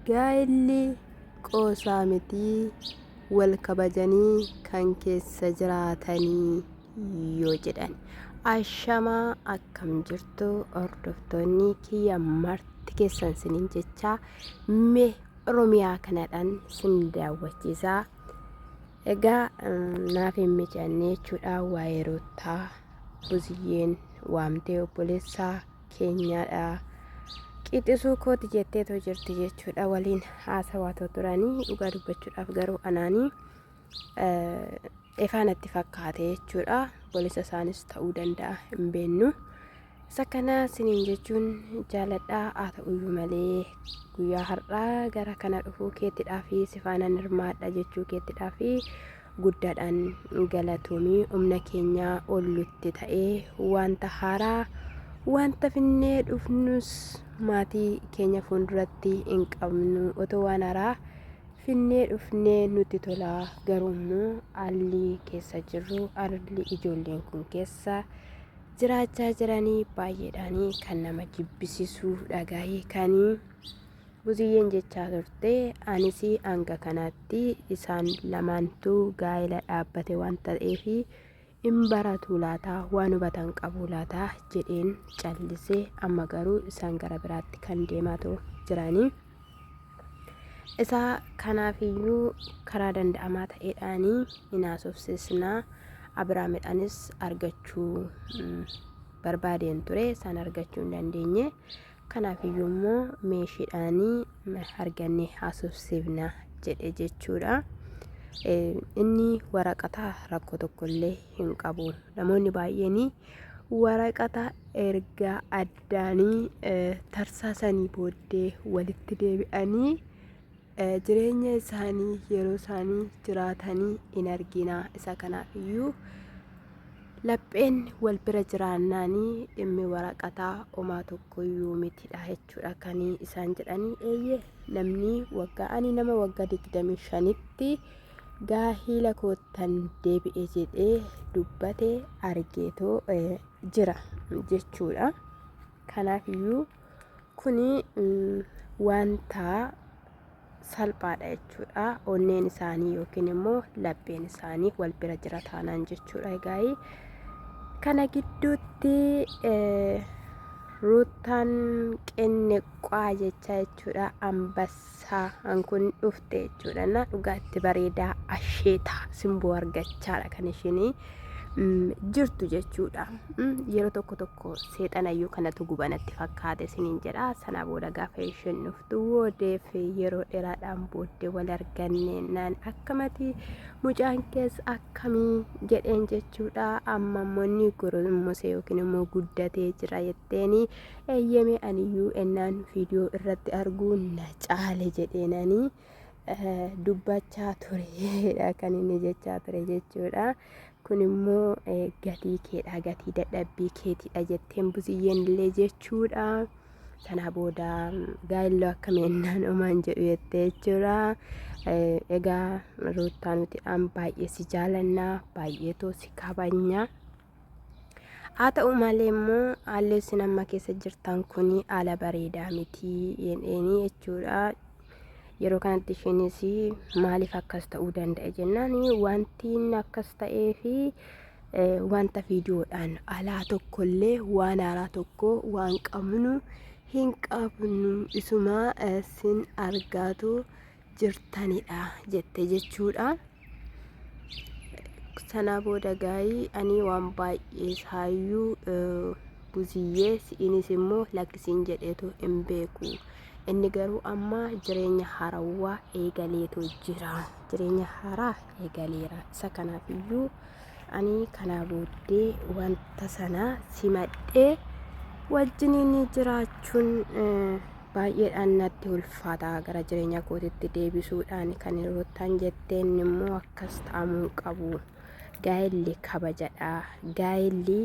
gaa'illi qoosaa miti wal kabajanii kan keessa jiraatanii yoo jedhan ashamaa akkam jirtu hordoftoonni kiyya marti keessan siniin jechaa mee oromiyaa kanadhaan sin daawwachiisaa. Egaa naaf hin mijanne jechuudha waa'ee Ruutaa Buziyyeen waamtee obboleessaa keenyaadha qixisuu kooti jetteetoo jirti jechuudha waliin haasawaa turanii dhugaa dubbachuudhaaf garuu anaanii ifaanatti fakkaate jechuudha obboleessa isaanis ta'uu danda'a hin beeknu. Isa kana siniin jechuun jaaladhaa haa ta'uyyuu malee guyyaa har'aa gara kana dhufuu keettidhaa fi sifaanan hirmaadha jechuu keettidhaa fi guddaadhaan galatoomii humna keenyaa ollutti ta'ee wanta haaraa wanta finnee dhufnus maatii keenya fuulduratti hin qabnu otoo waan haaraa finnee dhufnee nutti tolaa garuummoo haalli keessa jirru haalli ijoolleen kun keessa jiraachaa jiranii baay'eedhaanii kan nama jibbisiisuu dhagaahii kanii Buziyyeen jechaa turte anis hanga kanaatti isaan lamaantuu gaa'ela dhaabbate waan ta'eef hin baratu laataa waan hubatan qabu laataa jedheen callisee amma garuu isaan gara biraatti kan deemaa jiranii isaa kanaafiyyuu karaa danda'amaa ta'eedhaanii hin haasofsiisnaa. Abiraamidhaanis argachuu barbaadeen ture isaan argachuu hin dandeenye kanaafiyyuu immoo meeshiidhaanii argannee haasofsiifna jedhe jechuudha. Inni waraqata rakkoo tokkollee hin qabu. Namoonni baay'een waraqata erga addaanii tarsaasanii booddee walitti deebi'anii jireenya isaanii yeroo isaanii jiraatanii hin argina. Isa kanaafiyyuu lapheen wal bira jiraannaanii dhimmi waraqataa homaa tokkoyyuu mitidha jechuudha kan isaan jedhanii. Eeyyee namni waggaa ani nama waggaa 25tti gaahila koottan deebi'e jedhee dubbate argeetoo jira jechuudha. Kanaafiyyuu kuni wanta salphaadha jechuudha. Onneen isaanii yookiin immoo lapheen isaanii wal bira jira taanaan jechuudha. Egaa kana gidduutti Ruutaan qenneqaa jecha jechuudha ambassaa kun dhufte jechuudha. Na dhugaatti bareedaa asheetaa simboo argachaadha kan isheen jirtu jechuudha. Yeroo tokko tokko seexanayyuu kanatu gubanatti fakkaate siniin jedha. Sana booda gaafa isheen dhuftu woodeef yeroo dheeraadhaan booddee wal arganne naan akkamati mucaan keessa akkamii jedheen jechuudha. Amma immoo gurmusee yookiin immoo guddatee jira jetteeni eeyyame aniyyuu ennaan viidiyoo irratti arguu na caale jedheenanii dubbachaa turedha kan inni jechaa ture jechuudha. Kun immoo gatii keedha gatii dadhabbii keetidha jetteen Buziyyeen illee jechuudha. Sana booda gaa'illi akkamiin omaan jedhu jettee jechuudha. Egaa Ruutaa nuti baay'ee si jaalannaa baay'eetoo si kabajna. Haa ta'u malee immoo haalli isin amma keessa jirtan kun haala bareedaa miti jedheenii jechuudha. Yeroo kanatti isheenis maaliif akkas ta'uu danda'a jennaan wanti akkas ta'ee fi wanta viidiyoodhaan alaa tokkollee waan haaraa tokko waan qabnu hin qabnu isuma sin argaatu jirtanidha jette jechuudha. Sana booda gaa'ii ani waan baay'ee isaayyuu Buziyyee si'inis immoo lakkisiin jedheetu hin beeku. Inni garuu amma jireenya haarawaa eegaleetu jira. Jireenya haaraa eegaleera. Isa kanaafiyyuu ani kanaa booddee wanta sana simadhee wajjiniin jiraachuun baay'eedhaan natti ulfaata. Gara jireenya kootitti deebisuudhaan kan Ruutaan jetteen immoo akkas ta'amuu qabu. Gaa'illi kabajadha. Gaa'illi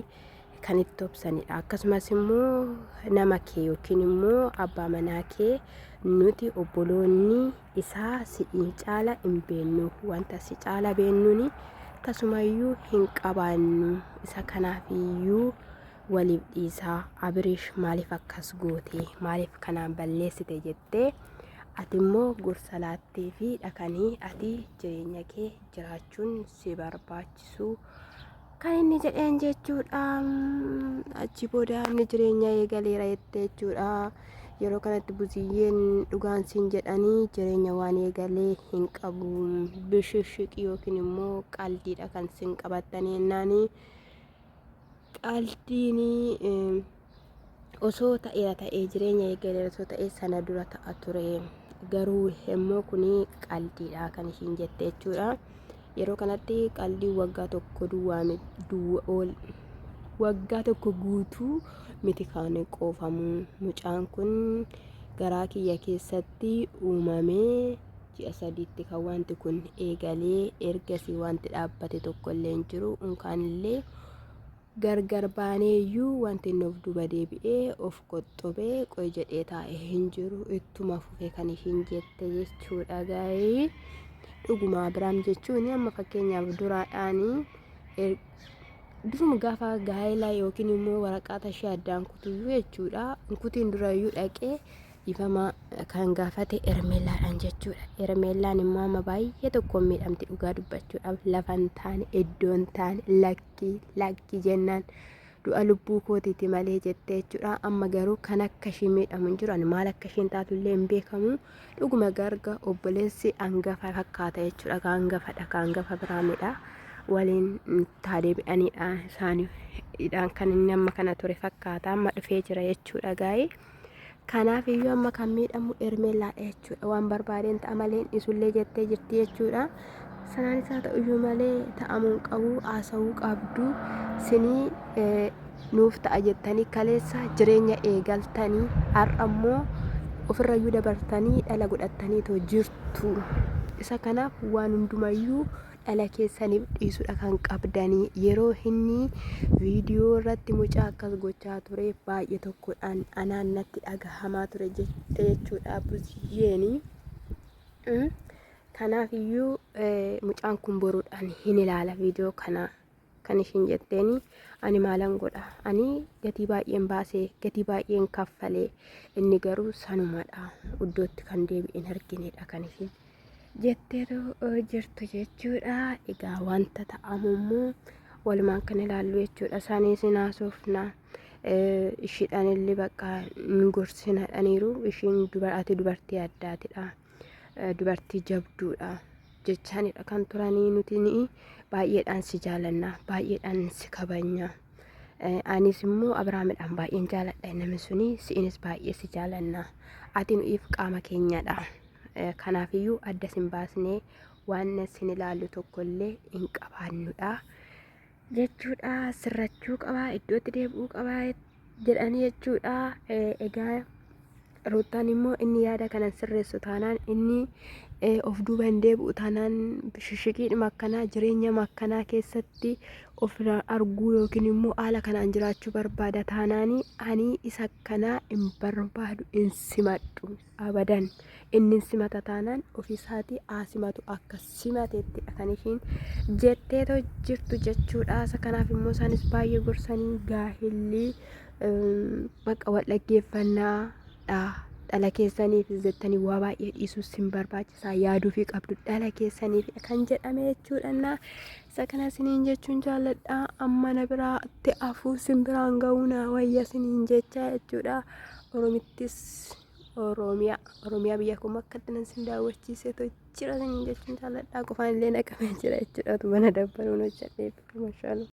kan itti obsanidha. Akkasumas immoo nama kee yookiin immoo abbaa manaa kee nuti obboloonni isaa si'in caala hin beennu. Wanta si caala beennuuni tasumayyuu hin qabaannu. Isa kanaafiyyuu waliif dhiisaa. Abiriish maaliif akkas goote maaliif kanaan balleessite jettee ati immoo gorsa laattee fi dhaqanii ati jireenya kee jiraachuun si barbaachisu kan inni jedheen jechuudha. Achi booda inni jireenya eegaleera jettee jechuudha. Yeroo kanatti buziyyeen dhugaan siin jedhanii jireenya waan eegalee hin qabu. Bishishqii yookiin immoo qaldiidha kan siin qabattanii ennaanii qaldiin osoo ta'ee jireenya eegaleera osoo ta'ee sana dura ta'a ture. Garuu immoo kuni qaldiidha kan ishiin jette jechuudha. Yeroo kanatti qaldii waggaa tokko guutuu miti kan qoofamu. Mucaan kun garaa kiyya keessatti uumamee ji'a 3tti kan wanti kun eegalee ergasii wanti dhaabbate tokko illee hin jiru. Unkaanillee gargar baaneeyyuu wanti inni of duuba deebi'ee of qoxxobee qoy jedhee taa'ee hin jiru. Ittuma fufee kan ishiin jette jechuudha gaa'ee. Dhuguma Abiraam jechuun amma fakkeenyaaf duraadhaanii duruma gaafa gaa'elaa yookiin immoo waraqaa ishee addaan kutuyyuu jechuudha. Kutiin durayyuu dhaqee ifama kan gaafate Ermeellaadhaan jechuudha. Ermeellaan immoo amma baay'ee tokkoon miidhamti dhugaa dubbachuudhaaf lafan taane iddoon taane lakki jennaan du'a lubbuu kootiiti malee jettee jechuudha. Amma garuu kan akka ishii miidhamu hin jiru. Ani maal akka ishiin taatullee hin beekamu. Dhuguma garga obboleessi hangafa fakkaata jechuudha. Hangafadha hangafa Abiraamidha. Waliin taadeebi'aniidha isaaniidhaan kan inni amma kana ture fakkaata. Amma dhufee jira jechuudha gaa'ee. Kanaaf iyyuu amma kan miidhamu Ermeellaadha jechuudha. Waan barbaadeen ta'a malee isullee jettee jirti jechuudha. Sanaan isaa ta'uyyuu malee ta'amuu qabu haasa'uu qabdu. Sinii nuuf ta'a jettanii kaleessa jireenya eegaltanii har'a immoo ofirrayyuu dabartanii dhala godhattanii jirtu. Isa kanaaf waan hundumayyuu dhala keessaniif dhiisuudha kan qabdanii. Yeroo inni viidiyoo irratti mucaa akkas gochaa ture baay'ee tokkodhaan anaan natti dhagahamaa ture jechuudha buziyyeeni. Kanaaf iyyuu mucaan kun boruudhaan hin ilaala viidiyoo kana kan ishiin jetteeni. Ani maalan godha, ani gatii baay'een baasee gatii baay'een kaffalee inni garuu sanumadha iddootti kan deebi'een arginedha kan ishiin jettee jirtu jechuudha. Egaa wanta ta'amu immoo walumaan kan ilaallu jechuudha. Isaanis naasofna ishiidhaan illee bakka gorsinadhaniiru. Ishiin dubartii addaatidha. Dubartii jabduudha jechaanidha kan turanii. Nuti baay'eedhaan si jaalanna, baay'eedhaan si kabajna. Anis immoo Abiraamidhaan baay'een jaaladha. Namni suni si'inis baay'ee si jaalanna. Ati nuuf qaama keenyadha. Kanaafiyyuu adda sin baasnee waan sin ilaallu tokkollee hin qabaannudha jechuudha. Sirrachuu qabaa, iddootti deebi'uu qabaa jedhanii jechuudha. Egaa Ruutaan immoo inni yaada kanan sirreessu taanaan inni of duuba hin deebi'u taanaan bishishqiidhuma akkanaa jireenya akkanaa keessatti of arguu yookiin immoo haala kanaan jiraachuu barbaada taanaanii ani isa akkanaa hin barbaadu, hin simadhu abadan. Inni simata taanaan ofiisaatii simatu akka simateettidha kan ishiin jettee jirtu jechuudha. Isa kanaaf immoo isaanis baay'ee gorsanii gaahillii bakka wal dhaggeeffannaadha. Dhala keessaniif jettanii waa baay'ee dhiisuu sin barbaachisaa yaaduu fi qabdu dhala keessaniif kan jedhame jechuudha. Isa kana siniin jechuun jaalladha. Amma na biraatti afuu sin biraan ga'uuna wayya siniin jecha jechuudha. Oromittis Oromiyaa biyya kun akkatti nan sin daawwachiisee jira siniin jechuun jaalladha. Qofaan illee naqamee jira jechuudha. Mana dabbaruun hojjedheef mashallah.